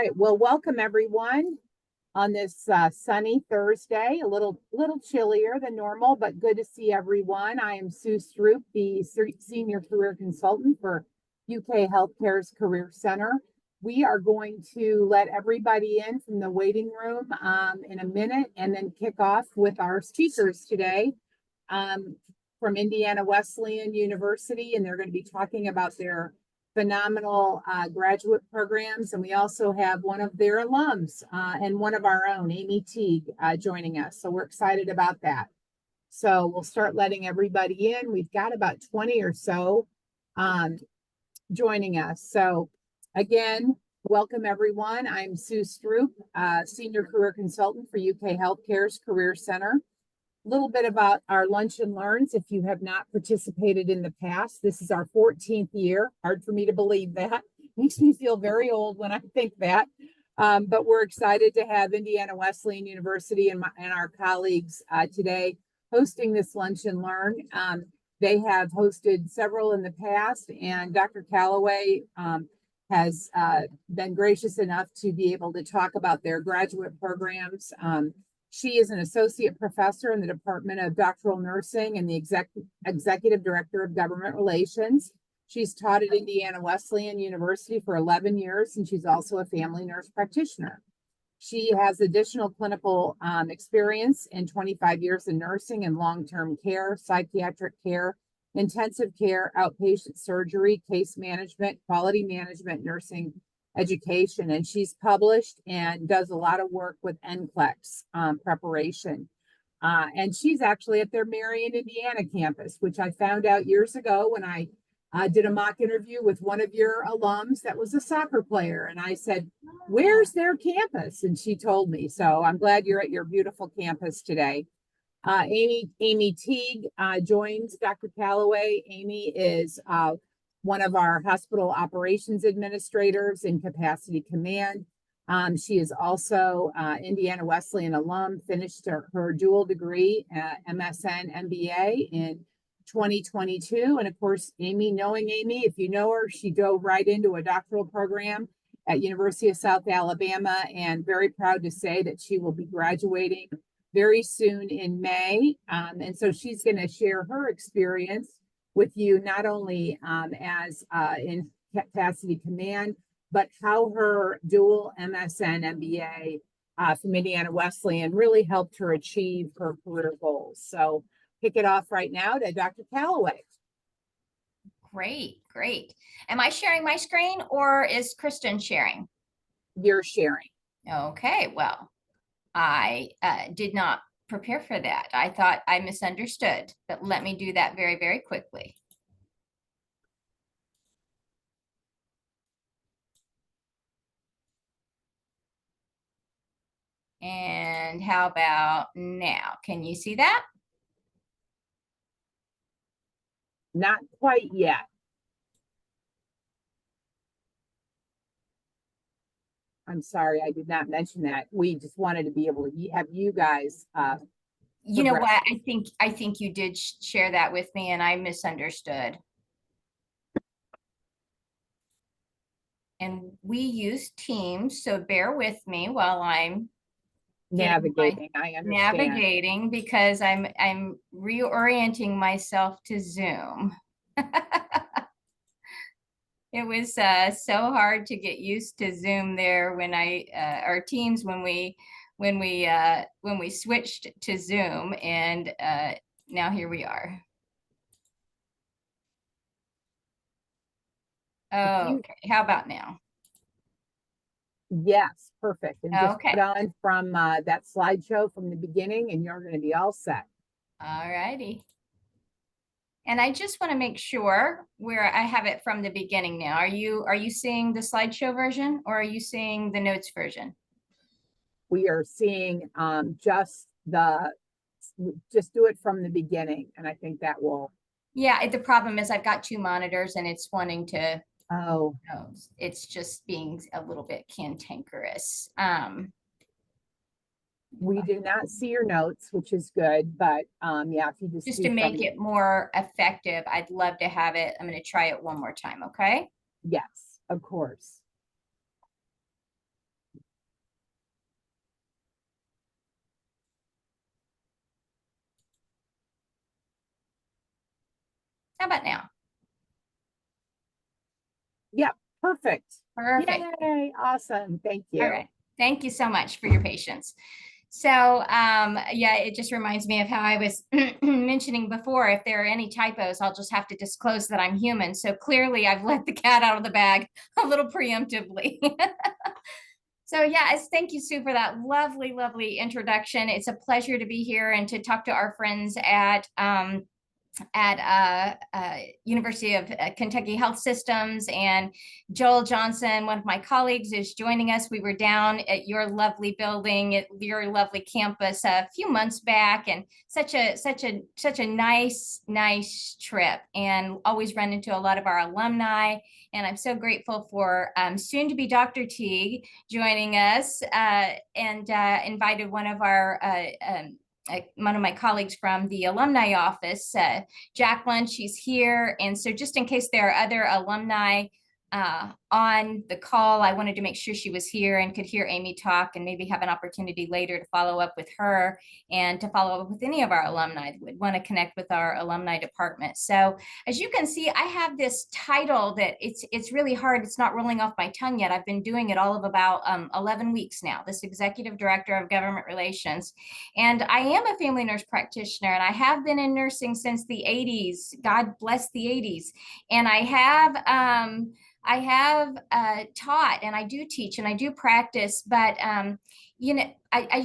right. Well, welcome everyone on this sunny Thursday. A little chillier than normal, but good to see everyone. I am Sue Stroop, the Senior Career Consultant for UK Healthcare's Career Center. We are going to let everybody in from the waiting room in a minute and then kick off with our speakers today from Indiana Wesleyan University, and they're going to be talking about their phenomenal graduate programs. And we also have one of their alums and one of our own, Amy Teague, joining us. So we're excited about that. So we'll start letting everybody in. We've got about 20 or so joining us. So again, welcome everyone. I'm Sue Stroop, Senior Career Consultant for UK Healthcare's Career Center. A little bit about our Lunch and Learns. If you have not participated in the past, this is our 14th year. Hard for me to believe that. Makes me feel very old when I think that. But we're excited to have Indiana Wesleyan University and our colleagues today hosting this Lunch and Learn. They have hosted several in the past, and Dr. Calloway has been gracious enough to be able to talk about their graduate programs. She is an associate professor in the Department of Doctoral Nursing and the executive director of government relations. She's taught at Indiana Wesleyan University for 11 years, and she's also a family nurse practitioner. She has additional clinical experience in 25 years in nursing and long-term care, psychiatric care, intensive care, outpatient surgery, case management, quality management, nursing education, and she's published and does a lot of work with NCLEX preparation. And she's actually at their Marion, Indiana campus, which I found out years ago when I did a mock interview with one of your alums that was a soccer player. And I said, where's their campus? And she told me. So I'm glad you're at your beautiful campus today. Amy Teague joins Dr. Calloway. Amy is one of our hospital operations administrators in capacity command. She is also Indiana Wesleyan alum, finished her dual degree, MSN MBA in 2022. And of course, knowing Amy, if you know her, she dove right into a doctoral program at University of South Alabama, and very proud to say that she will be graduating very soon in May. And so she's going to share her experience with you, not only as in capacity command, but how her dual MSN MBA from Indiana Wesleyan really helped her achieve her career goals. So kick it off right now to Dr. Calloway. Great. Am I sharing my screen or is Kristen sharing? You're sharing. Okay, well, I did not prepare for that. I thought I misunderstood, but let me do that very, very quickly. And how about now? Can you see that? Not quite yet. I'm sorry, I did not mention that. We just wanted to be able to have you guys. You know what? I think you did share that with me, and I misunderstood. And we use Teams, so bear with me while I'm navigating. I understand. Navigating, because I'm reorienting myself to Zoom. It was so hard to get used to Zoom there when our Teams when we switched to Zoom, and now here we are. Oh, okay. How about now? Yes, perfect. And just okay. put on from that slideshow from the beginning, and you're going to be all set. All righty. And I just want to make sure where I have it from the beginning now. Are you seeing the slideshow version, or are you seeing the notes version? We are seeing just do it from the beginning, and I think that will. Yeah, the problem is I've got two monitors and it's wanting to. Oh, it's just being a little bit cantankerous. We do not see your notes, which is good, but yeah, if you just to make it more effective, I'd love to have it. I'm going to try it one more time. Okay. Yes, of course. How about now? Yep, perfect. Perfect. Yay, awesome. Thank All you. right. Thank you so much for your patience. So yeah, it just reminds me of how I was mentioning before. If there are any typos, I'll just have to disclose that I'm human. So clearly I've let the cat out of the bag a little preemptively. So yes, thank you, Sue, for that lovely, lovely introduction. It's a pleasure to be here and to talk to our friends at University of Kentucky Health Systems. And Joel Johnson, one of my colleagues, is joining us. We were down at your lovely building, at your lovely campus a few months back, and such a nice trip, and always run into a lot of our alumni. And I'm so grateful for soon to be Dr. Teague joining us, and invited one of my colleagues from the alumni office, Jacqueline, she's here. And so just in case there are other alumni on the call, I wanted to make sure she was here and could hear Amy talk, and maybe have an opportunity later to follow up with her and to follow up with any of our alumni that would want to connect with our alumni department. So as you can see, I have this title that it's really hard. It's not rolling off my tongue yet. I've been doing it all of about 11 weeks now, this Executive Director of Government Relations. And I am a family nurse practitioner, and I have been in nursing since the 80s. God bless the 80s. And I have taught, and I do teach, and I do practice, but I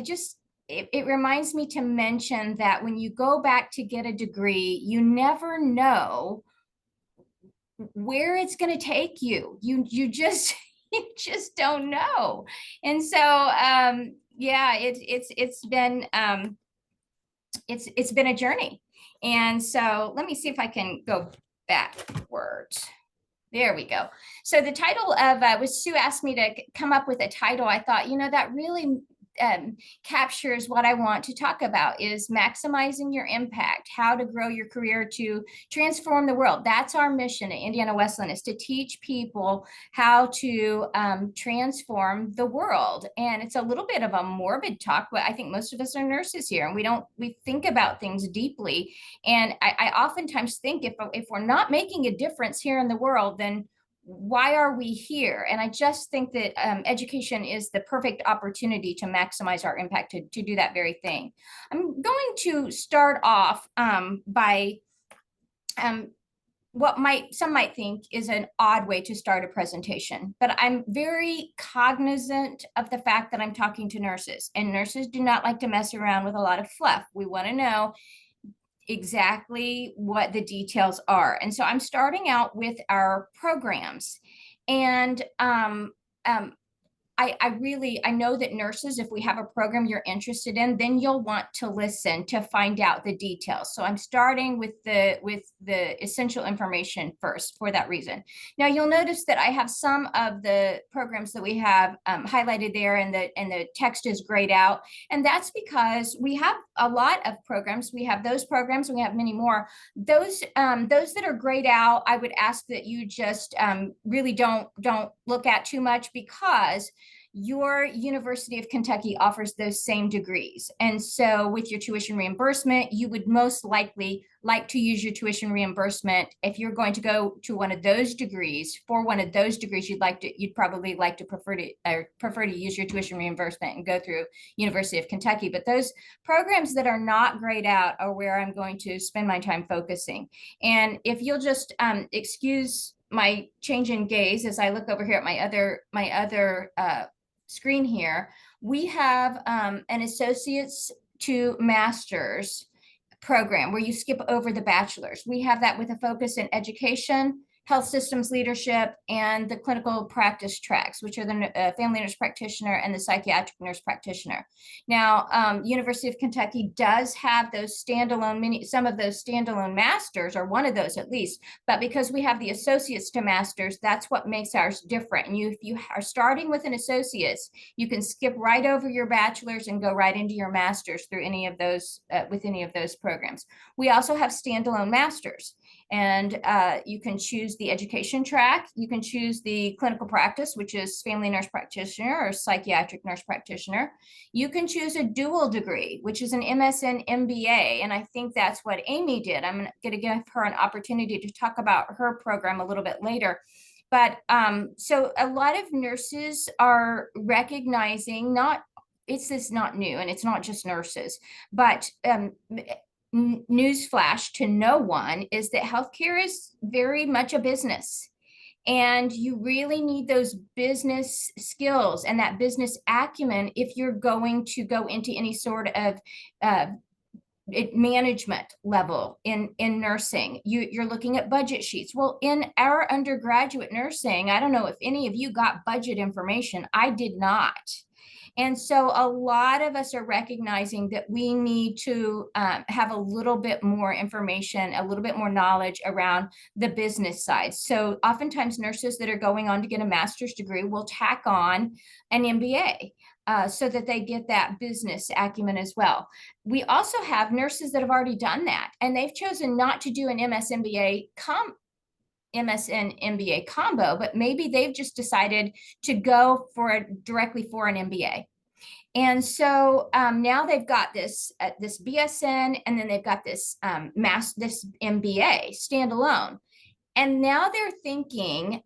just, it reminds me to mention that when you go back to get a degree, you never know where it's going to take you. You just you just don't know. And so yeah, it's been a journey. And so let me see if I can go backwards. There we go. So the title of, when Sue asked me to come up with a title, I thought, that really captures what I want to talk about, is maximizing your impact, how to grow your career to transform the world. That's our mission at Indiana Wesleyan, is to teach people how to transform the world. And it's a little bit of a morbid talk, but I think most of us are nurses here, and we think about things deeply. And I oftentimes think, if we're not making a difference here in the world, then why are we here? And I just think that education is the perfect opportunity to maximize our impact, to do that very thing. I'm going to start off by what some might think is an odd way to start a presentation, but I'm very cognizant of the fact that I'm talking to nurses, and nurses do not like to mess around with a lot of fluff. We want to know exactly what the details are. And so I'm starting out with our programs. And I know that nurses, if we have a program you're interested in, then you'll want to listen to find out the details. So I'm starting with the essential information first for that reason. Now you'll notice that I have some of the programs that we have highlighted there, and the text is grayed out. And that's because we have a lot of programs. We have those programs, and we have many more. Those that are grayed out, I would ask that you just really don't look at too much, because your University of Kentucky offers those same degrees. And so with your tuition reimbursement, you would most likely like to use your tuition reimbursement. If you're going to go to one of those degrees, for one of those degrees, you'd probably like to prefer to use your tuition reimbursement and go through University of Kentucky. But those programs that are not grayed out are where I'm going to spend my time focusing. And if you'll just excuse my change in gaze as I look over here at my other screen here, we have an associate's to master's program where you skip over the bachelor's. We have that with a focus in education, health systems leadership, and the clinical practice tracks, which are the family nurse practitioner and the psychiatric nurse practitioner. Now, University of Kentucky does have those some of those standalone masters, or one of those at least, but because we have the associates to masters, that's what makes ours different. And if you are starting with an associate's, you can skip right over your bachelor's and go right into your master's through any of those, with any of those programs. We also have standalone masters. And you can choose the education track. You can choose the clinical practice, which is family nurse practitioner or psychiatric nurse practitioner. You can choose a dual degree, which is an MSN MBA. And I think that's what Amy did. I'm going to give her an opportunity to talk about her program a little bit later. But so a lot of nurses are recognizing, it's not new, and it's not just nurses, but newsflash to no one is that healthcare is very much a business. And you really need those business skills and that business acumen if you're going to go into any sort of management level in nursing. You're looking at budget sheets. Well, in our undergraduate nursing, I don't know if any of you got budget information. I did not. And so a lot of us are recognizing that we need to have a little bit more information, a little bit more knowledge around the business side. So oftentimes nurses that are going on to get a master's degree will tack on an MBA so that they get that business acumen as well. We also have nurses that have already done that, and they've chosen not to do an MSN MBA combo, but maybe they've just decided to go directly for an MBA. And so now they've got this BSN, and then they've got this this MBA standalone. And now they're thinking,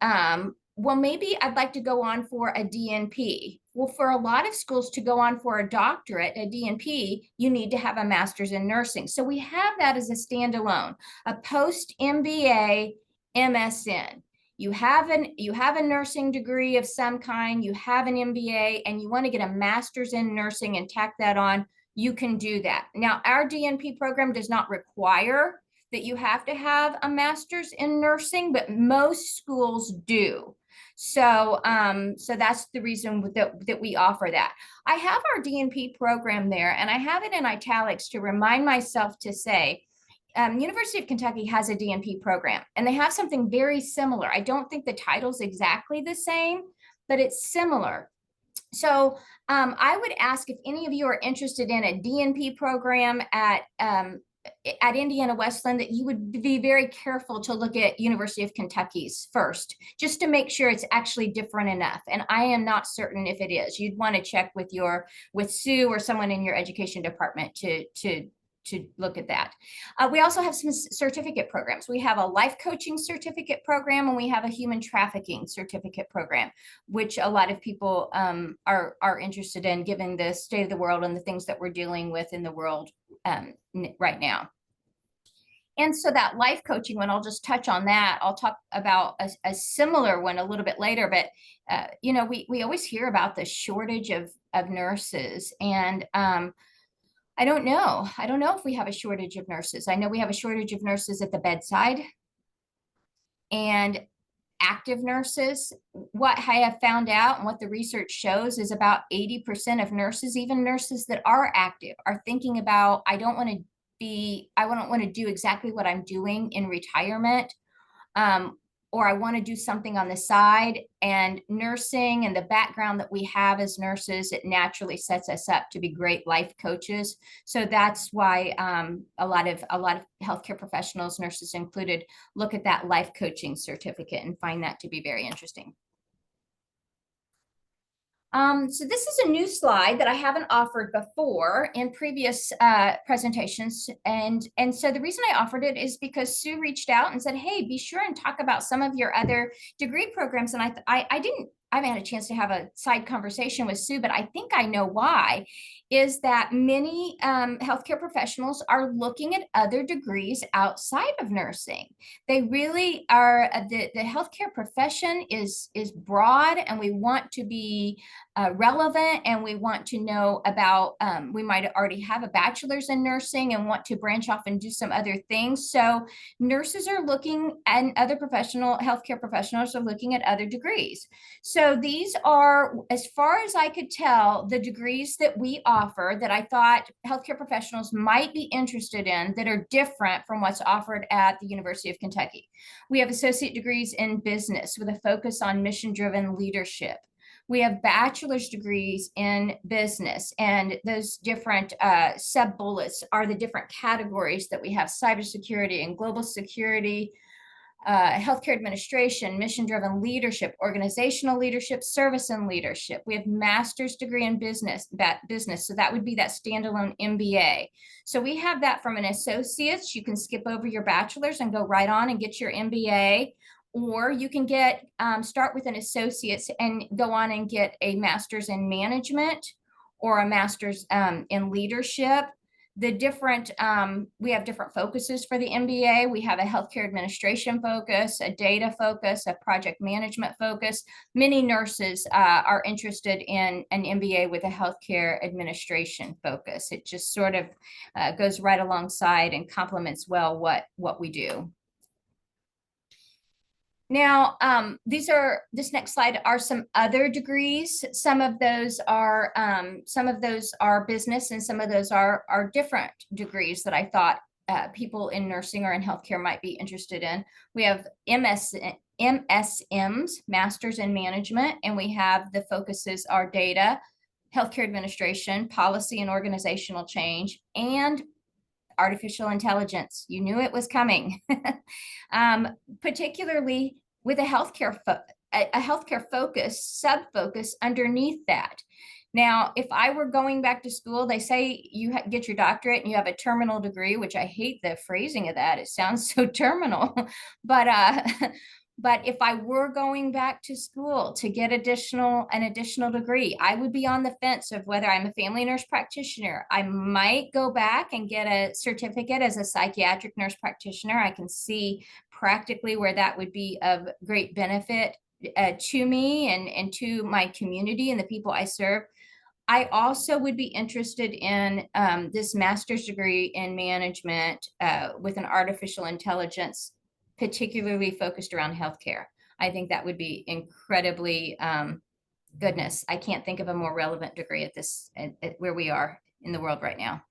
well, maybe I'd like to go on for a DNP. Well, for a lot of schools to go on for a doctorate, a DNP, you need to have a master's in nursing. So we have that as a standalone, a post-MBA MSN. You have a nursing degree of some kind, you have an MBA, and you want to get a master's in nursing and tack that on, you can do that. Now, our DNP program does not require that you have to have a master's in nursing, but most schools do. So, so that's the reason that we offer that. I have our DNP program there, and I have it in italics to remind myself to say, University of Kentucky has a DNP program, and they have something very similar. I don't think the title's exactly the same, but it's similar. So I would ask if any of you are interested in a DNP program at Indiana Wesleyan, that you would be very careful to look at University of Kentucky's first, just to make sure it's actually different enough. And I am not certain if it is. You'd want to check with Sue or someone in your education department to look at that. We also have some certificate programs. We have a life coaching certificate program, and we have a human trafficking certificate program, which a lot of people are interested in, given the state of the world and the things that we're dealing with in the world right now. And so that life coaching one, I'll just touch on that. I'll talk about a similar one a little bit later, but you know, we always hear about the shortage of nurses, and I don't know if we have a shortage of nurses. I know we have a shortage of nurses at the bedside and active nurses. What I have found out and what the research shows is about 80% of nurses, even nurses that are active, are thinking about, I don't want to do exactly what I'm doing in retirement. Or I want to do something on the side. And nursing and the background that we have as nurses, it naturally sets us up to be great life coaches. So that's why a lot of healthcare professionals, nurses included, look at that life coaching certificate and find that to be very interesting. So this is a new slide that I haven't offered before in previous presentations. And so the reason I offered it is because Sue reached out and said, hey, be sure and talk about some of your other degree programs. And I haven't had a chance to have a side conversation with Sue, but I think I know why, is that many healthcare professionals are looking at other degrees outside of nursing. They really are, the healthcare profession is broad, and we want to be relevant, and we want to know about, we might already have a bachelor's in nursing and want to branch off and do some other things. So nurses are looking, and other healthcare professionals are looking at other degrees. So these are, as far as I could tell, the degrees that we offer that I thought healthcare professionals might be interested in that are different from what's offered at the University of Kentucky. We have associate degrees in business with a focus on mission-driven leadership. We have bachelor's degrees in business, and those different sub bullets are the different categories that we have: cybersecurity and global security, healthcare administration, mission-driven leadership, organizational leadership, service and leadership. We have master's degree in business, so that would be that standalone MBA. So we have that from an associate's. You can skip over your bachelor's and go right on and get your MBA, or you can get start with an associate's and go on and get a master's in management or a master's in leadership. The different, we have different focuses for the MBA. We have a healthcare administration focus, a data focus, a project management focus. Many nurses are interested in an MBA with a healthcare administration focus. It just sort of goes right alongside and complements well what we do. Now, this next slide are some other degrees. Some of those are business, and some of those are different degrees that I thought people in nursing or in healthcare might be interested in. We have MSMs, Masters in Management, and we have the focuses are data, healthcare administration, policy and organizational change, and artificial intelligence. You knew it was coming. Particularly with a healthcare focus, sub-focus underneath that. Now, if I were going back to school, they say you get your doctorate and you have a terminal degree, which I hate the phrasing of that. It sounds so terminal, but if I were going back to school to get an additional degree, I would be on the fence of whether I'm a family nurse practitioner. I might go back and get a certificate as a psychiatric nurse practitioner. I can see practically where that would be of great benefit to me and to my community and the people I serve. I also would be interested in this master's degree in management with an artificial intelligence, particularly focused around healthcare. I think that would be incredibly, goodness, I can't think of a more relevant degree at where we are in the world right now.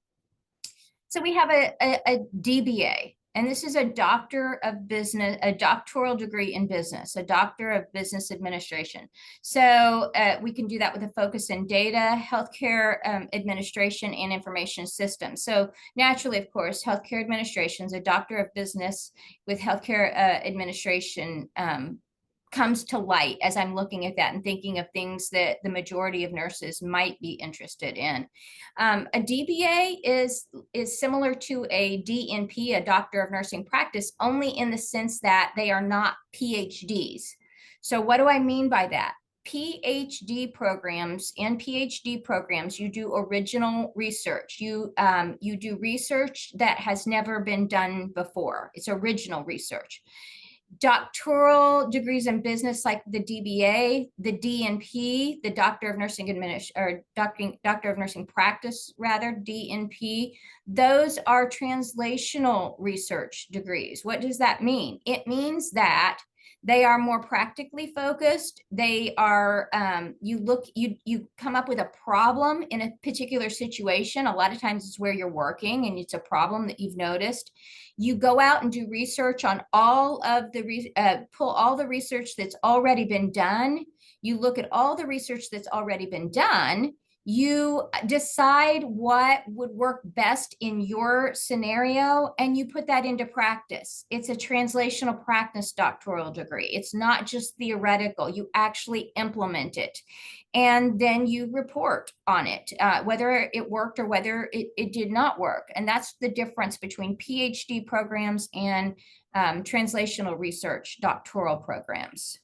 So we have a DBA, and this is a doctor of business, a doctoral degree in business, a doctor of business administration. So we can do that with a focus in data, healthcare administration, and information systems. So naturally, of course, healthcare administration is a doctor of business with healthcare administration comes to light as I'm looking at that and thinking of things that the majority of nurses might be interested in. A DBA is similar to a DNP, a doctor of nursing practice, only in the sense that they are not PhDs. So what do I mean by that? PhD programs, you do original research. You do research that has never been done before. It's original research. Doctoral degrees in business, like the DBA, the DNP, the Doctor of Nursing Doctor of Nursing Practice, rather, DNP, those are translational research degrees. What does that mean? It means that they are more practically focused. They are, you come up with a problem in a particular situation. A lot of times it's where you're working and it's a problem that you've noticed. You go out and do research on all of pull all the research that's already been done. You look at all the research that's already been done. You decide what would work best in your scenario, and you put that into practice. It's a translational practice doctoral degree. It's not just theoretical. You actually implement it. And then you report on it, whether it worked or whether it did not work. And that's the difference between PhD programs and translational research doctoral programs.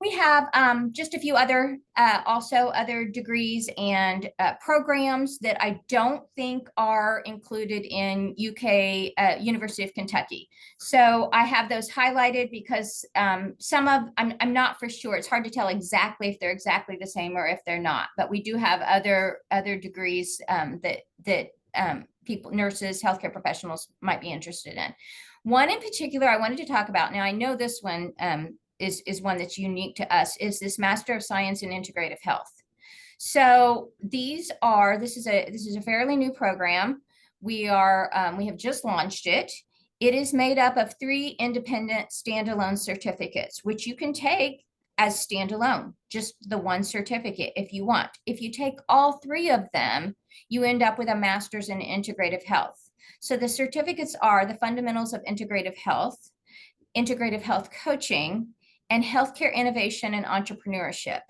We have just a few other, also other degrees and programs that I don't think are included in UK University of Kentucky. So I have those highlighted because I'm not for sure. It's hard to tell exactly if they're exactly the same or if they're not. But we do have other degrees that people, nurses, healthcare professionals might be interested in. One in particular I wanted to talk about. Now I know this one is one that's unique to us, is this Master of Science in Integrative Health. So this is a fairly new program. We have just launched it. It is made up of 3 independent standalone certificates, which you can take as standalone, just the one certificate if you want. If you take all 3 of them, you end up with a master's in integrative health. So the certificates are the fundamentals of integrative health coaching, and healthcare innovation and entrepreneurship.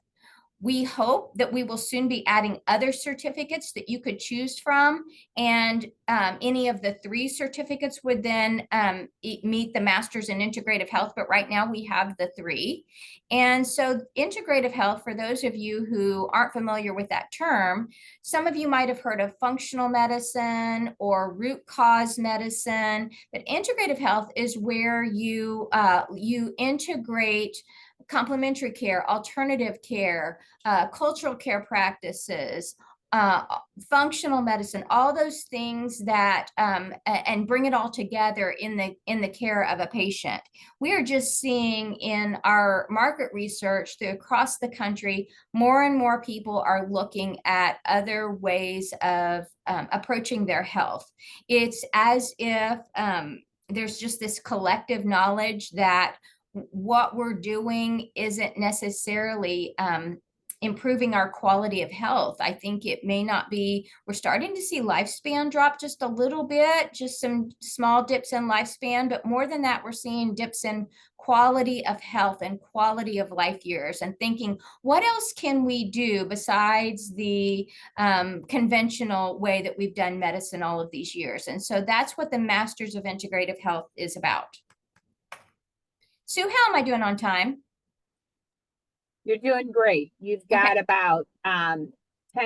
We hope that we will soon be adding other certificates that you could choose from, and any of the 3 certificates would then meet the master's in integrative health, but right now we have the 3. And so integrative health, for those of you who aren't familiar with that term, some of you might have heard of functional medicine or root cause medicine, but integrative health is where you integrate complementary care, alternative care, cultural care practices, functional medicine, all those things that and bring it all together in the care of a patient. We are just seeing in our market research across the country, more and more people are looking at other ways of approaching their health. It's as if there's just this collective knowledge that what we're doing isn't necessarily improving our quality of health. I think it may not be, we're starting to see lifespan drop just a little bit, just some small dips in lifespan, but more than that, we're seeing dips in quality of health and quality of life years, and thinking, what else can we do besides the conventional way that we've done medicine all of these years? And so that's what the Masters of Integrative Health is about. Sue, how am I doing on time? You're doing great. You've got about 10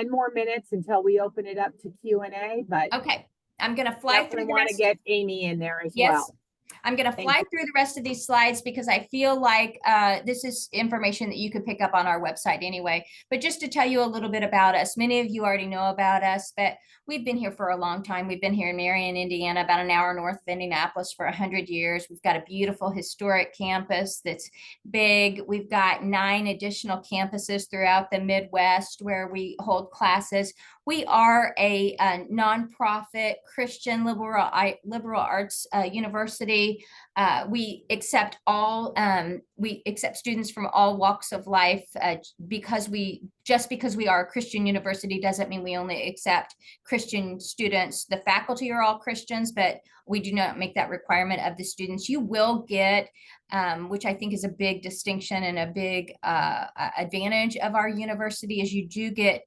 more minutes until we open it up to Q&A, but Okay, I'm gonna fly through the want to rest. get Amy in there as Yes. well. I'm going to fly through the rest of these slides because I feel like this is information that you could pick up on our website anyway. But just to tell you a little bit about us, many of you already know about us, but we've been here for a long time. We've been here in Marion, Indiana, about an hour north of Indianapolis for 100 years. We've got a beautiful historic campus that's big. We've got 9 additional campuses throughout the Midwest where we hold classes. We are a nonprofit Christian liberal arts university. We accept students from all walks of life because we are a Christian university doesn't mean we only accept Christian students. The faculty are all Christians, but we do not make that requirement of the students. You will get, which I think is a big distinction and a big advantage of our university, is you do get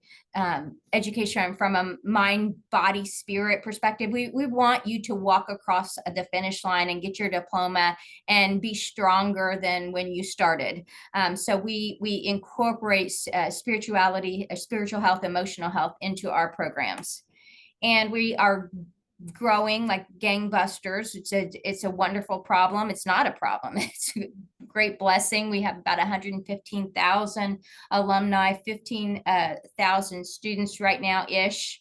education from a mind, body, spirit perspective. We want you to walk across the finish line and get your diploma and be stronger than when you started. So we incorporate spirituality, spiritual health, emotional health into our programs. And we are growing like gangbusters. It's a wonderful problem. It's not a problem. It's a great blessing. We have about 115,000 alumni, 15,000 students right now ish.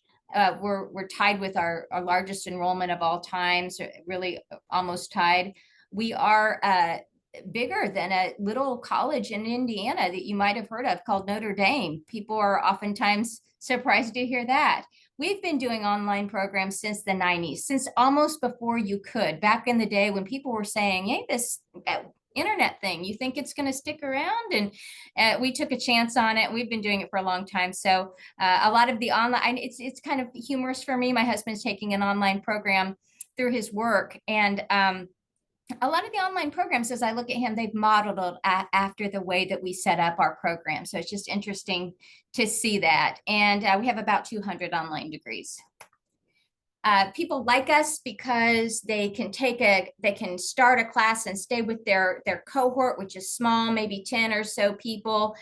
We're tied with our largest enrollment of all time, so really almost tied. We are bigger than a little college in Indiana that you might have heard of called Notre Dame. People are oftentimes surprised to hear that. We've been doing online programs since the 90s, since almost before you could. Back in the day when people were saying, hey, this internet thing, you think it's going to stick around? And we took a chance on it. We've been doing it for a long time. So a lot of the online, it's kind of humorous for me. My husband's taking an online program through his work, and a lot of the online programs, as I look at him, they've modeled it after the way that we set up our program. So it's just interesting to see that. And we have about 200 online degrees. People like us because they can start a class and stay with their cohort, which is small, maybe 10 or so people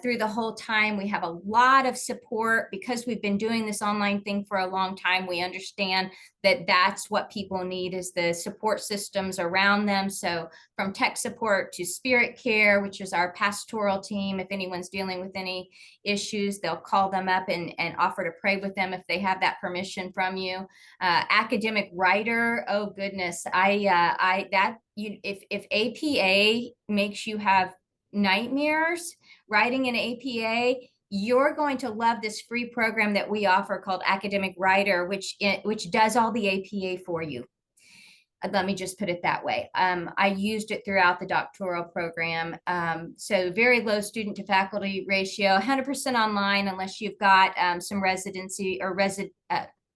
through the whole time. We have a lot of support because we've been doing this online thing for a long time. We understand that that's what people need, is the support systems around them. So from tech support to spirit care, which is our pastoral team. If anyone's dealing with any issues, they'll call them up and offer to pray with them if they have that permission from you. Academic writer, oh goodness, if APA makes you have nightmares writing an APA, you're going to love this free program that we offer called Academic Writer, which does all the APA for you. Let me just put it that way. I used it throughout the doctoral program. So very low student to faculty ratio, 100% online, unless you've got some residency or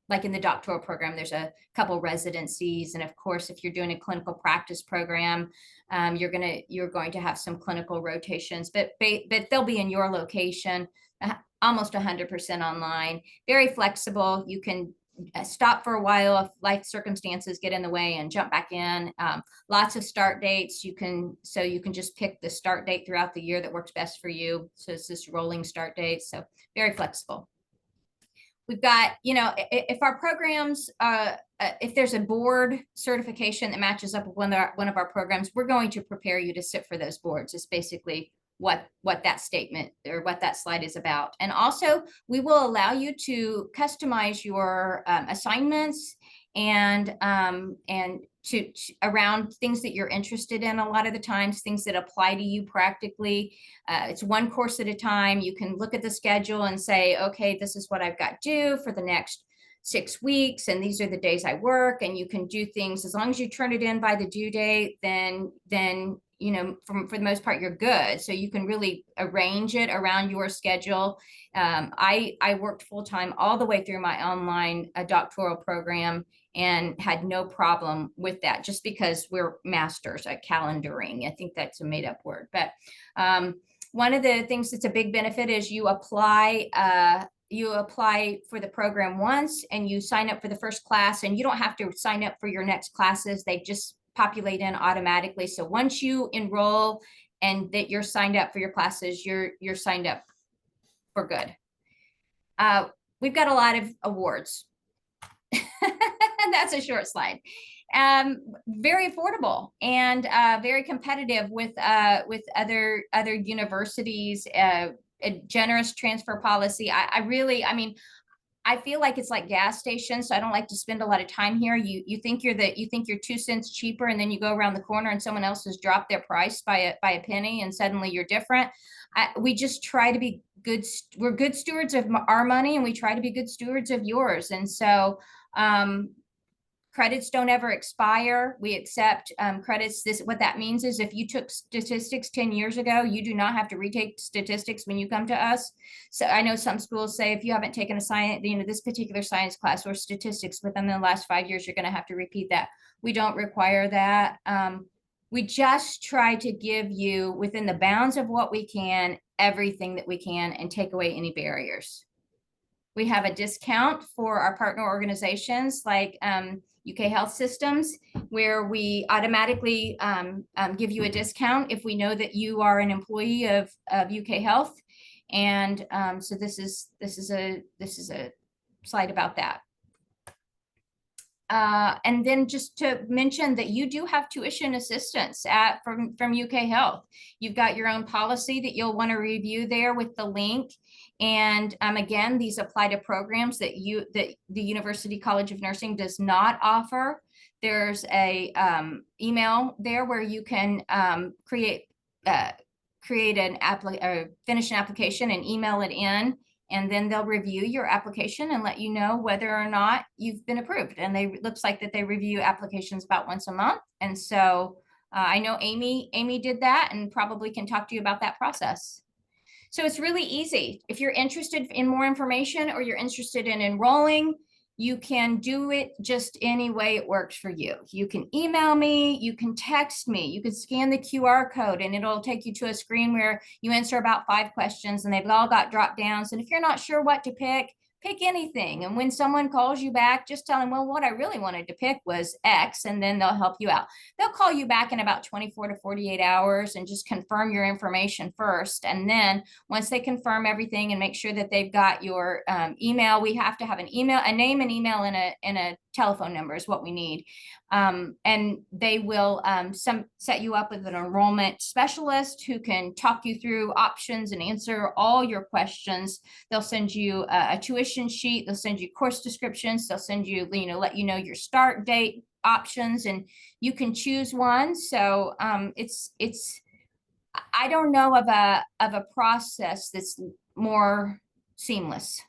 like in the doctoral program, there's a couple residencies. And of course, if you're doing a clinical practice program, you're going to have some clinical rotations, but they'll be in your location, almost 100% online, very flexible. You can stop for a while if life circumstances get in the way and jump back in. Lots of start dates. You can just pick the start date throughout the year that works best for you. So it's just rolling start dates. So very flexible. We've got, if our programs, if there's a board certification that matches up with one of our programs, we're going to prepare you to sit for those boards. It's basically what that statement or what that slide is about. And also we will allow you to customize your assignments and to around things that you're interested in. A lot of the times, things that apply to you practically. It's one course at a time. You can look at the schedule and say, okay, this is what I've got due for the next 6 weeks, and these are the days I work. And you can do things as long as you turn it in by the due date, then for the most part, you're good. So you can really arrange it around your schedule. I worked full-time all the way through my online doctoral program and had no problem with that, just because we're masters at calendaring. I think that's a made-up word. But one of the things that's a big benefit is you apply for the program once and you sign up for the first class, and you don't have to sign up for your next classes. They just populate in automatically. So once you enroll and that you're signed up for your classes, you're signed up for good. We've got a lot of awards. That's a short slide. Very affordable and very competitive with other universities. A generous transfer policy. I feel like it's like gas stations, so I don't like to spend a lot of time here. You think you're 2 cents cheaper, and then you go around the corner and someone else has dropped their price by a penny, and suddenly you're different. We just try to be good. We're good stewards of our money, and we try to be good stewards of yours. And so credits don't ever expire. We accept credits. What that means is if you took statistics 10 years ago, you do not have to retake statistics when you come to us. So I know some schools say if you haven't taken a science, this particular science class or statistics within the last 5 years, you're going to have to repeat that. We don't require that. We just try to give you, within the bounds of what we can, everything that we can, and take away any barriers. We have a discount for our partner organizations like UK Health Systems, where we automatically give you a discount if we know that you are an employee of UK Health. And so this is a slide about that. And then just to mention that you do have tuition assistance from UK Health. You've got your own policy that you'll want to review there with the link. And again, these apply to programs that the University College of Nursing does not offer. There's a email there where you can finish an application and email it in. And then they'll review your application and let you know whether or not you've been approved. And looks like that they review applications about once a month. And so I know Amy did that and probably can talk to you about that process. So it's really easy. If you're interested in more information or you're interested in enrolling, you can do it just any way it works for you. You can email me, you can text me, you can scan the QR code, and it'll take you to a screen where you answer about 5 questions, and they've all got drop downs. And if you're not sure what to pick anything. And when someone calls you back, just tell them, well, what I really wanted to pick was X, and then they'll help you out. They'll call you back in about 24 to 48 hours and just confirm your information first. And then once they confirm everything and make sure that they've got your email, we have to have a name, an email, and a telephone number is what we need. And they will set you up with an enrollment specialist who can talk you through options and answer all your questions. They'll send you a tuition sheet. They'll send you course descriptions. They'll send you, let you know your start date options, and you can choose one. So I don't know of a process that's more seamless.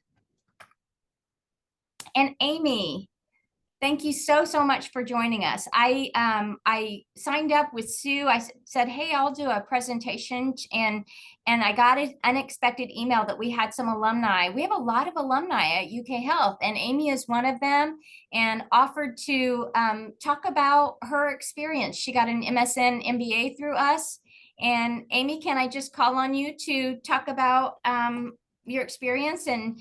And Amy, Thank you so much for joining us. I signed up with Sue. I said, "Hey, I'll do a presentation," and I got an unexpected email that we had some alumni. We have a lot of alumni at UK Health, and Amy is one of them, and offered to talk about her experience. She got an MSN MBA through us. And Amy, can I just call on you to talk about your experience, and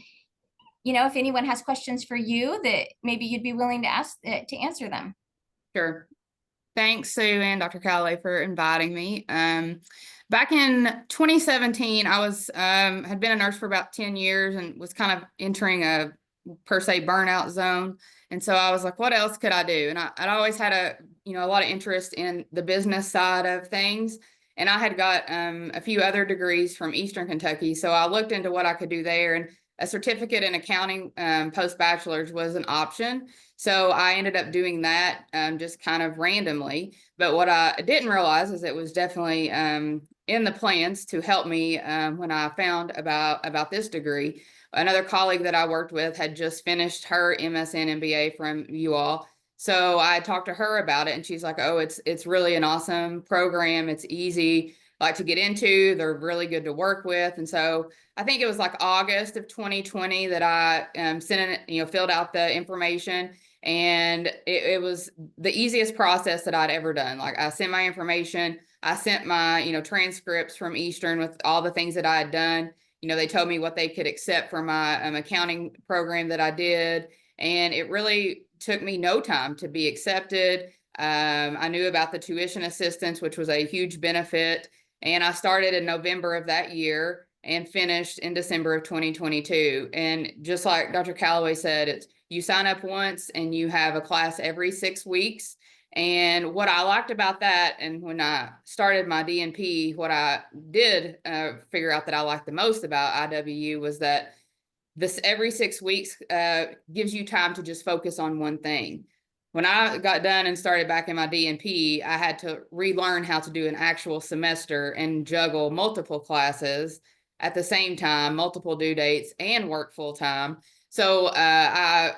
if anyone has questions for you that maybe you'd be willing to ask to answer them. Sure. Thanks, Sue and Dr. Calloway, for inviting me. Back in 2017, I was had been a nurse for about 10 years and was kind of entering a per se burnout zone. And so I was like, what else could I do? And I'd always had a lot of interest in the business side of things. And I had got a few other degrees from Eastern Kentucky. So I looked into what I could do there, and a certificate in accounting post-bachelor's was an option. So I ended up doing that just kind of randomly. But what I didn't realize is it was definitely in the plans to help me when I found about this degree. Another colleague that I worked with had just finished her MSN MBA from you all. So I talked to her about it, and she's like, oh, it's really an awesome program. It's easy to get into. They're really good to work with. And so I think it was like August of 2020 that I filled out the information, and it was the easiest process that I'd ever done. Like, I sent my information, I sent my, transcripts from Eastern with all the things that I had done. They told me what they could accept for my accounting program that I did. And it really took me no time to be accepted. I knew about the tuition assistance, which was a huge benefit. And I started in November of that year and finished in December of 2022. And just like Dr. Calloway said, you sign up once and you have a class every 6 weeks. And what I liked about that, and when I started my DNP, what I did figure out that I liked the most about IWU was that this every 6 weeks gives you time to just focus on one thing. When I got done and started back in my DNP, I had to relearn how to do an actual semester and juggle multiple classes at the same time, multiple due dates, and work full time. So I,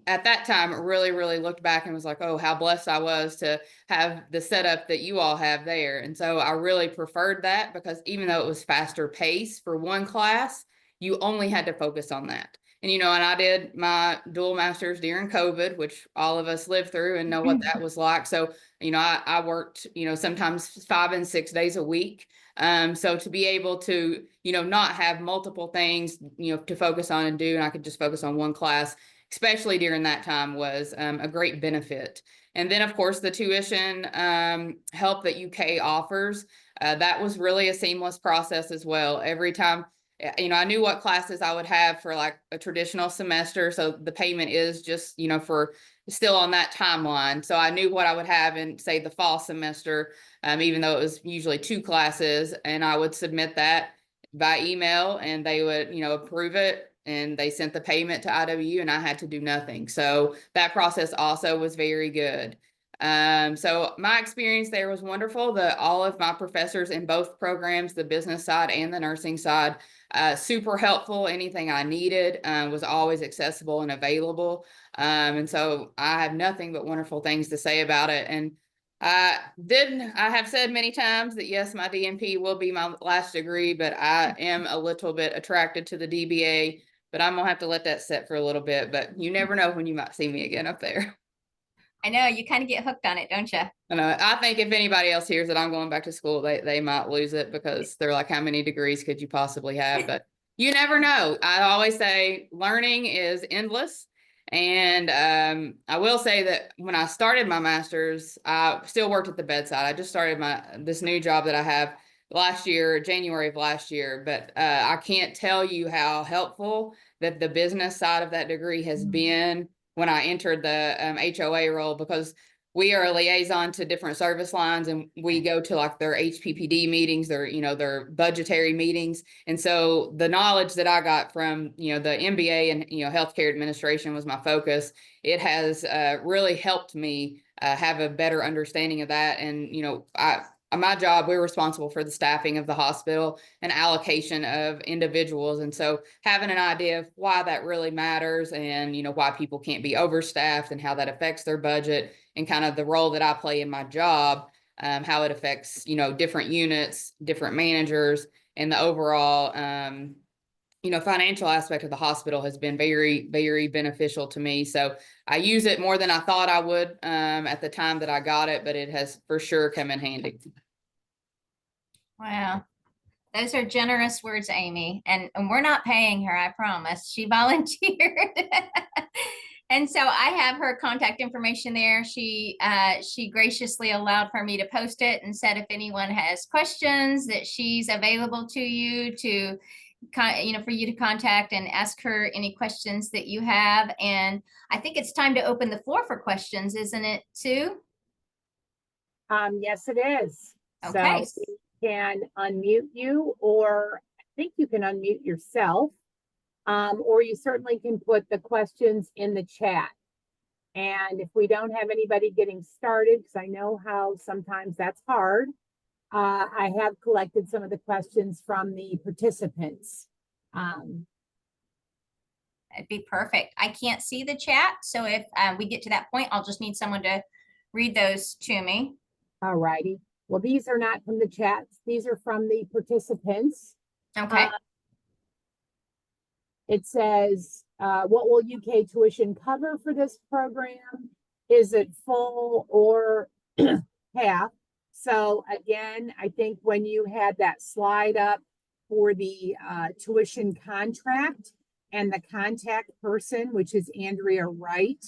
at that time, really, really looked back and was like, oh, how blessed I was to have the setup that you all have there. And so I really preferred that, because even though it was faster pace for one class, you only had to focus on that. And, and I did my dual master's during COVID, which all of us lived through and know what that was like. So, I worked, sometimes 5 and 6 days a week. So to be able to, not have multiple things, to focus on and do, and I could just focus on one class, especially during that time, was a great benefit. And then, of course, the tuition help that UK offers, that was really a seamless process as well. Every time, I knew what classes I would have for like a traditional semester. So the payment is just, for still on that timeline. So I knew what I would have in, say, the fall semester, even though it was usually 2 classes, and I would submit that by email, and they would, approve it, and they sent the payment to IWU, and I had to do nothing. So that process also was very good. So my experience there was wonderful. All of my professors in both programs, the business side and the nursing side, super helpful. Anything I needed was always accessible and available. And so I have nothing but wonderful things to say about it. And I have said many times that yes, my DNP will be my last degree, but I am a little bit attracted to the DBA, but I'm gonna have to let that sit for a little bit. But you never know when you might see me again up there. I know, you kind of get hooked on it, don't you? I think if anybody else hears that I'm going back to school, they might lose it, because they're like, how many degrees could you possibly have? But you never know. I always say learning is endless. And I will say that when I started my master's, I still worked at the bedside. I just started this new job that I have last year, January of last year. But I can't tell you how helpful that the business side of that degree has been when I entered the HOA role, because we are a liaison to different service lines, and we go to like their HPPD meetings, their budgetary meetings. And so the knowledge that I got from, the MBA and, healthcare administration was my focus. It has really helped me have a better understanding of that. And, my job, we're responsible for the staffing of the hospital and allocation of individuals. And so having an idea of why that really matters and, why people can't be overstaffed and how that affects their budget and kind of the role that I play in my job, how it affects, different units, different managers, and the overall, financial aspect of the hospital has been very, very beneficial to me. So I use it more than I thought I would at the time that I got it, but it has for sure come in handy. Wow. Those are generous words, Amy. And we're not paying her, I promise. She volunteered. And so I have her contact information there. She graciously allowed for me to post it and said if anyone has questions that she's available to you to for you to contact and ask her any questions that you have. And I think it's time to open the floor for questions, isn't it, Sue? Yes, it is. Okay. So we can unmute you, or I think you can unmute yourself, or you certainly can put the questions in the chat. And if we don't have anybody getting started, because I know how sometimes that's hard, I have collected some of the questions from the participants. It'd be perfect. I can't see the chat. So if we get to that point, I'll just need someone to read those to me. All righty. Well, these are not from the chats. These are from the participants. Okay. It says, what will UK tuition cover for this program? Is it full or half? So again, I think when you had that slide up for the tuition contract and the contact person, which is Andrea Wright,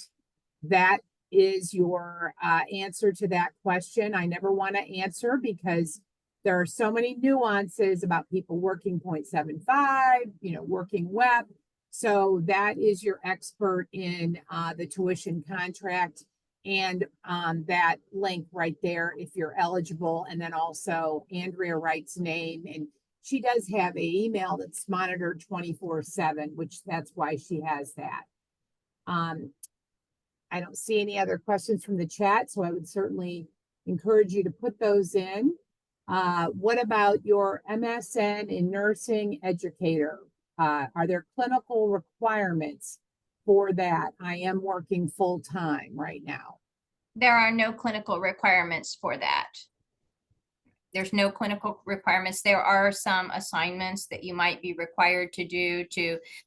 that is your answer to that question. I never want to answer because there are so many nuances about people working 0.75, working WEP. So that is your expert in the tuition contract and that link right there if you're eligible. And then also Andrea Wright's name. And she does have an email that's monitored 24/7, which that's why she has that. I don't see any other questions from the chat, so I would certainly encourage you to put those in. What about your MSN in nursing educator? Are there clinical requirements for that? I am working full-time right now. There are no clinical requirements for that. There's no clinical requirements. There are some assignments that you might be required to do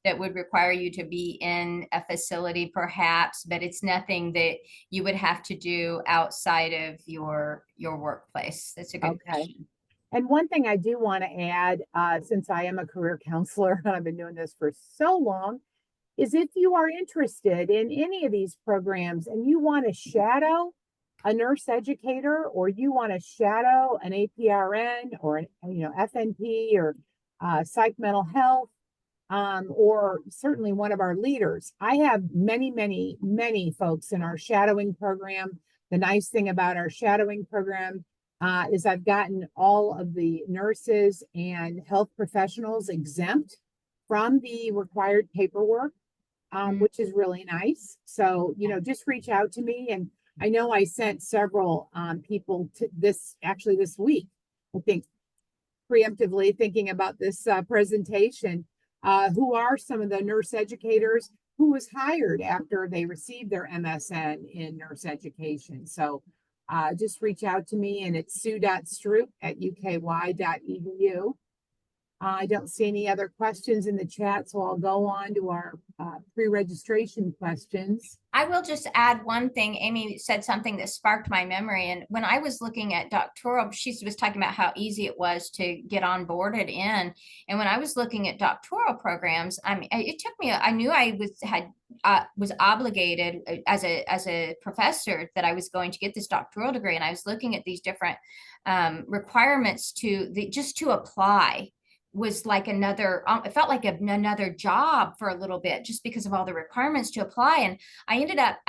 that would require you to be in a facility perhaps, but it's nothing that you would have to do outside of your workplace. That's a good question. And one thing I do want to add, since I am a career counselor and I've been doing this for so long, is if you are interested in any of these programs and you want to shadow a nurse educator, or you want to shadow an APRN or an FNP or psych mental health, or certainly one of our leaders. I have many folks in our shadowing program. The nice thing about our shadowing program is I've gotten all of the nurses and health professionals exempt from the required paperwork, which is really nice. So, just reach out to me. And I know I sent several people to this week, I think, preemptively thinking about this presentation, who are some of the nurse educators who was hired after they received their MSN in nurse education. So just reach out to me, and it's sue.stroop@uky.edu. I don't see any other questions in the chat, so I'll go on to our pre-registration questions. I will just add one thing. Amy said something that sparked my memory. And when I was looking at doctoral, she was talking about how easy it was to get onboarded in. And when I was looking at doctoral programs, it took me, I knew I was obligated as a professor that I was going to get this doctoral degree. And I was looking at these different requirements just to apply was like another, it felt like another job for a little bit just because of all the requirements to apply. And I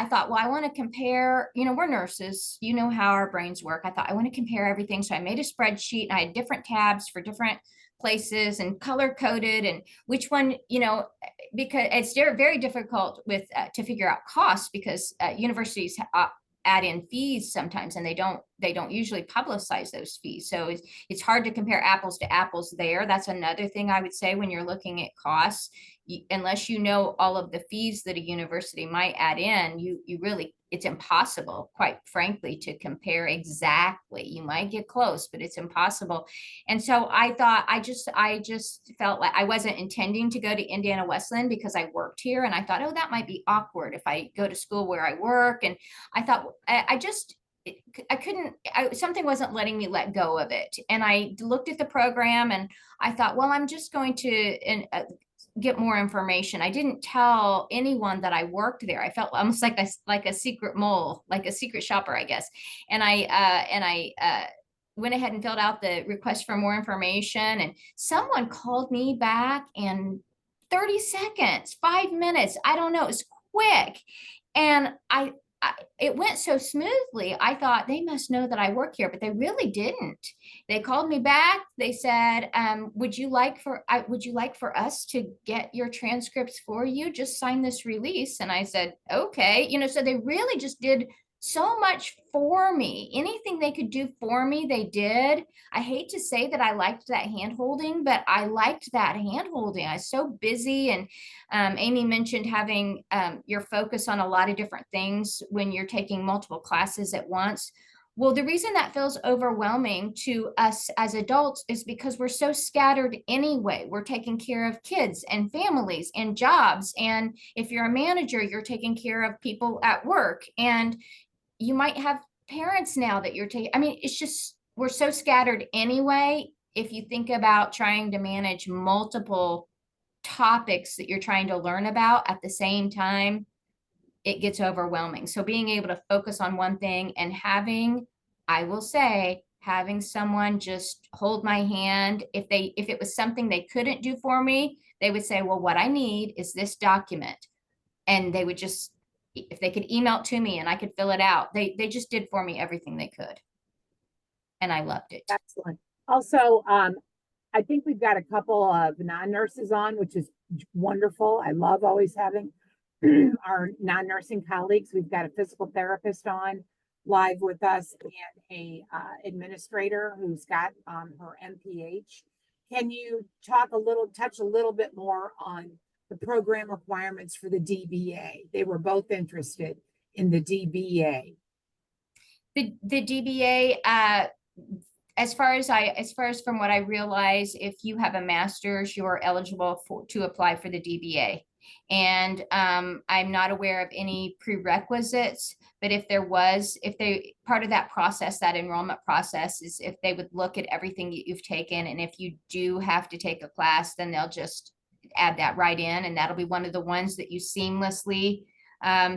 thought, well, I want to compare, we're nurses, how our brains work. I thought I want to compare everything. So I made a spreadsheet and I had different tabs for different places and color coded and which one, because it's very difficult to figure out costs because universities add in fees sometimes, and they don't usually publicize those fees. So it's hard to compare apples to apples there. That's another thing I would say when you're looking at costs. Unless you know all of the fees that a university might add in, you really, it's impossible, quite frankly, to compare exactly. You might get close, but it's impossible. And so I thought, I just felt like I wasn't intending to go to Indiana Wesleyan because I worked here, and I thought, oh, that might be awkward if I go to school where I work. And I thought, I couldn't, something wasn't letting me let go of it. And I looked at the program and I thought, well, I'm just going to get more information. I didn't tell anyone that I worked there. I felt almost like a secret mole, like a secret shopper, I guess. And I went ahead and filled out the request for more information, and someone called me back in 30 seconds, 5 minutes. I don't know. It was quick. And it went so smoothly. I thought they must know that I work here, but they really didn't. They called me back. They said, would you like for us to get your transcripts for you? Just sign this release. And I said, okay. So they really just did so much for me. Anything they could do for me, they did. I hate to say that I liked that hand holding, but I liked that hand holding. I was so busy. And Amy mentioned having your focus on a lot of different things when you're taking multiple classes at once. Well, the reason that feels overwhelming to us as adults is because we're so scattered anyway. We're taking care of kids and families and jobs. And if you're a manager, you're taking care of people at work. And you might have parents now that you're taking. I mean, it's just, we're so scattered anyway. If you think about trying to manage multiple topics that you're trying to learn about at the same time, it gets overwhelming. So being able to focus on one thing and I will say, having someone just hold my hand, if it was something they couldn't do for me, they would say, well, what I need is this document. And they would just, if they could email it to me and I could fill it out, they just did for me everything they could. And I loved it. Excellent. Also, I think we've got a couple of non-nurses on, which is wonderful. I love always having our non-nursing colleagues. We've got a physical therapist on live with us and a administrator who's got her MPH. Can you touch a little bit more on the program requirements for the DBA? They were both interested in the DBA. The DBA, as far as from what I realize, if you have a master's, you're eligible to apply for the DBA. And I'm not aware of any prerequisites, but if part of that process, that enrollment process, is if they would look at everything you've taken, and if you do have to take a class, then they'll just add that right in, and that'll be one of the ones that you seamlessly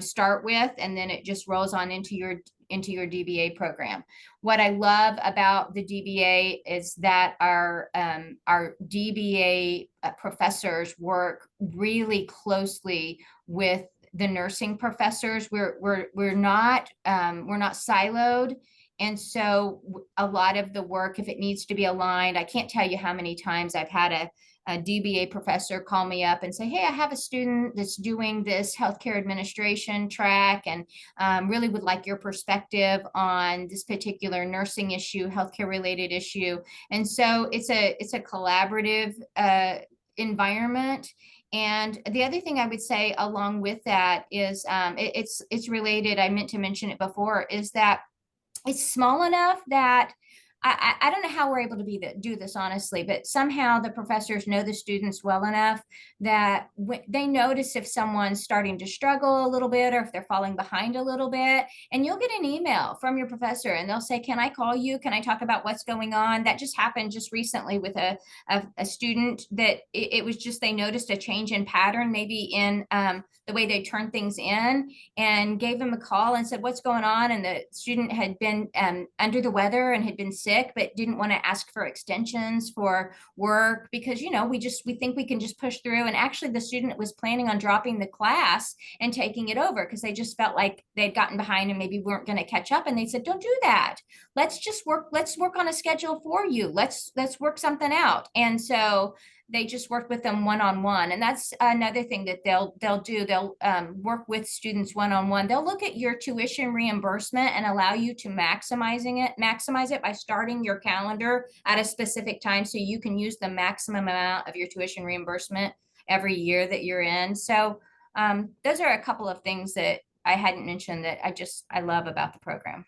start with, and then it just rolls on into your DBA program. What I love about the DBA is that our DBA professors work really closely with the nursing professors. We're not siloed. And so a lot of the work, if it needs to be aligned, I can't tell you how many times I've had a DBA professor call me up and say, hey, I have a student that's doing this healthcare administration track and really would like your perspective on this particular nursing issue, healthcare related issue. And so it's a collaborative environment. And the other thing I would say along with that is it's related, I meant to mention it before, is that it's small enough that I don't know how we're able to do this honestly, but somehow the professors know the students well enough that they notice if someone's starting to struggle a little bit or if they're falling behind a little bit, and you'll get an email from your professor and they'll say, can I call you? Can I talk about what's going on? That just happened just recently with a student that it was just, they noticed a change in pattern, maybe in the way they turn things in, and gave them a call and said, what's going on? And the student had been under the weather and had been sick, but didn't want to ask for extensions for work because, we think we can just push through. And actually the student was planning on dropping the class and taking it over because they just felt like they'd gotten behind and maybe weren't going to catch up. And they said, don't do that. Let's work on a schedule for you. Let's work something out. And so they just work with them one-on-one. And that's another thing that they'll do. They'll work with students one-on-one. They'll look at your tuition reimbursement and allow you to maximize it by starting your calendar at a specific time, so you can use the maximum amount of your tuition reimbursement every year that you're in. So those are a couple of things that I hadn't mentioned that I love about the program.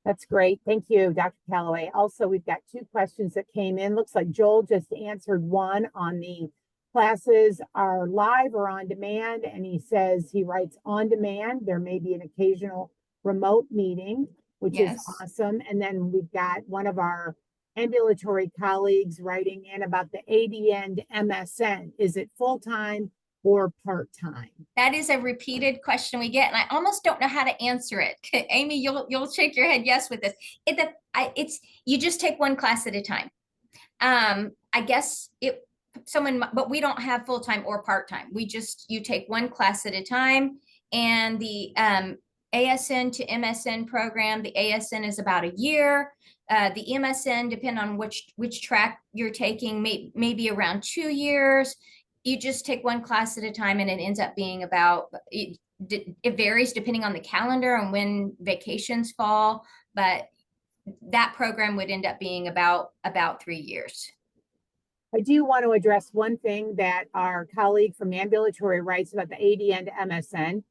That's great. Thank you, Dr. Calloway. Also, we've got 2 questions that came in. Looks like Joel just answered one on the classes are live or on demand. And he says he writes on demand. There may be an occasional remote meeting, which is awesome. And then we've got one of our ambulatory colleagues writing in about the ADN MSN. Is it full-time or part-time? That is a repeated question we get, and I almost don't know how to answer it. Amy, you'll shake your head yes with this. It's you just take one class at a time. I guess but we don't have full-time or part-time. You take one class at a time, and the ASN to MSN program, the ASN is about a year. The MSN, depending on which track you're taking, maybe around 2 years. You just take one class at a time, and it ends up being about, it varies depending on the calendar and when vacations fall, but that program would end up being about 3 years. I do want to address one thing that our colleague from ambulatory writes about the ADN to MSN.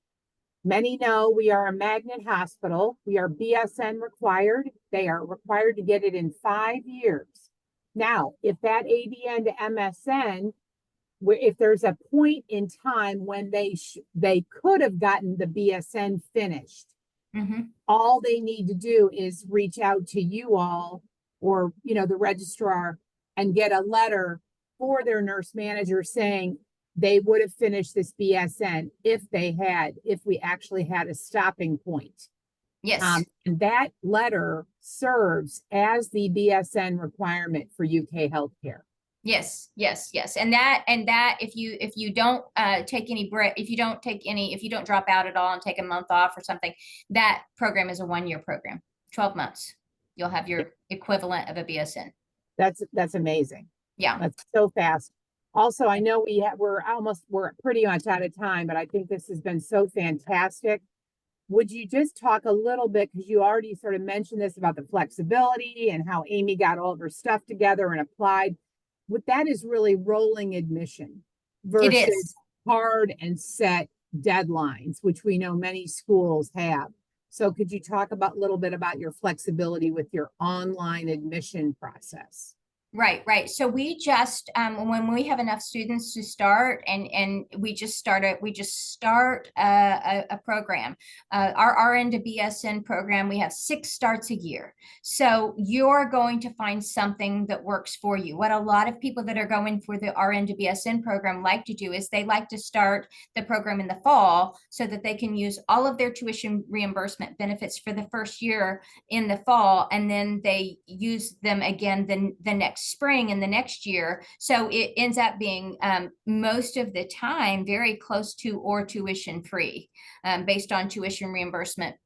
Many know we are a magnet hospital. We are BSN required. They are required to get it in 5 years. Now, if that ADN to MSN, if there's a point in time when they could have gotten the BSN finished, all they need to do is reach out to you all or the registrar and get a letter for their nurse manager saying they would have finished this BSN if we actually had a stopping point. Yes. And that letter serves as the BSN requirement for UK healthcare. Yes. And that if you don't take any break, if you don't drop out at all and take a month off or something, that program is a 1-year program, 12 months. You'll have your equivalent of a BSN. That's amazing. Yeah. That's so fast. Also, I know we're pretty much out of time, but I think this has been so fantastic. Would you just talk a little bit, because you already sort of mentioned this about the flexibility and how Amy got all of her stuff together and applied. That is really rolling admission versus hard and set deadlines, which we know many schools have. So could you talk a little bit about your flexibility with your online admission process? Right. So we just when we have enough students to start, and we just start a program. Our RN to BSN program, we have 6 starts a year. So you're going to find something that works for you. What a lot of people that are going for the RN to BSN program like to do is they like to start the program in the fall so that they can use all of their tuition reimbursement benefits for the first year in the fall, and then they use them again the next spring and the next year. So it ends up being most of the time very close to or tuition free, based on tuition reimbursement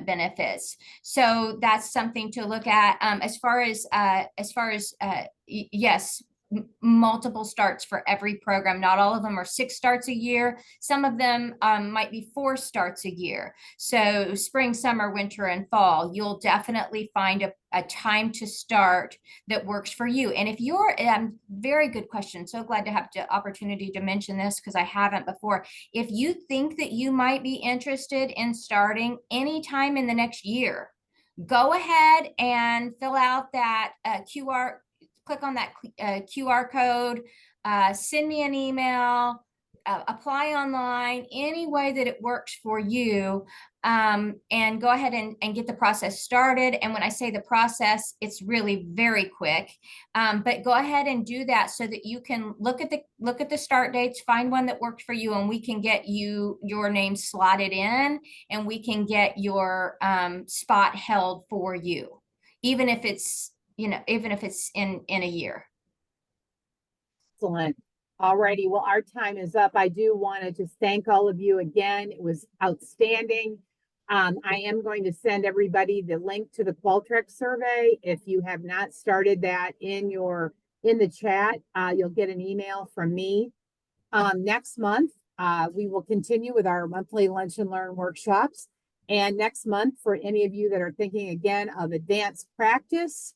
benefits. So that's something to look at. As far as yes, multiple starts for every program. Not all of them are 6 starts a year. Some of them might be 4 starts a year. So spring, summer, winter, and fall, you'll definitely find a time to start that works for you. And if you're, very good question. So glad to have the opportunity to mention this because I haven't before. If you think that you might be interested in starting anytime in the next year, go ahead and fill out that click on that QR code, send me an email, apply online, any way that it works for you, and go ahead and get the process started. And when I say the process, it's really very quick, but go ahead and do that so that you can look at the start dates, find one that worked for you, and we can get your name slotted in, and we can get your spot held for you, even if it's in a year. Excellent. All righty. Well, our time is up. I do want to just thank all of you again. It was outstanding. I am going to send everybody the link to the Qualtrics survey. If you have not started that in your in the chat. You'll get an email from me. Next month, we will continue with our monthly Lunch and Learn workshops. And next month, for any of you that are thinking again of advanced practice,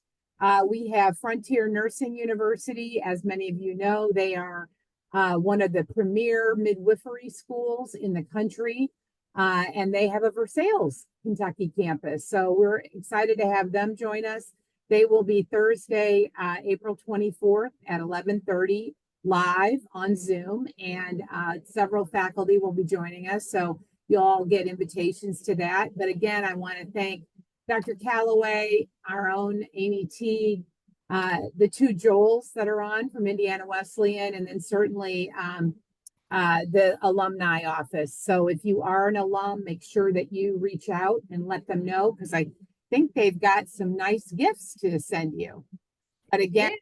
we have Frontier Nursing University. As many of you know, they are one of the premier midwifery schools in the country. And they have a Versailles, Kentucky campus. So we're excited to have them join us. They will be Thursday, April 24th at 11:30 live on Zoom, and several faculty will be joining us. So you'll all get invitations to that. But again, I want to thank Dr. Calloway, our own Amy Teague, the two Joels that are on from Indiana Wesleyan, and then certainly the alumni office. So if you are an alum, make sure that you reach out and let them know, because I think they've got some nice gifts to send you. But again,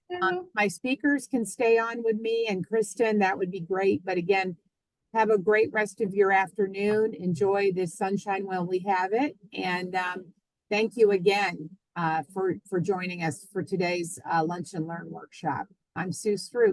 my speakers can stay on with me and Kristen, that would be great. But again, have a great rest of your afternoon. Enjoy this sunshine while we have it. And thank you again for joining us for today's Lunch and Learn workshop. I'm Sue Stroop.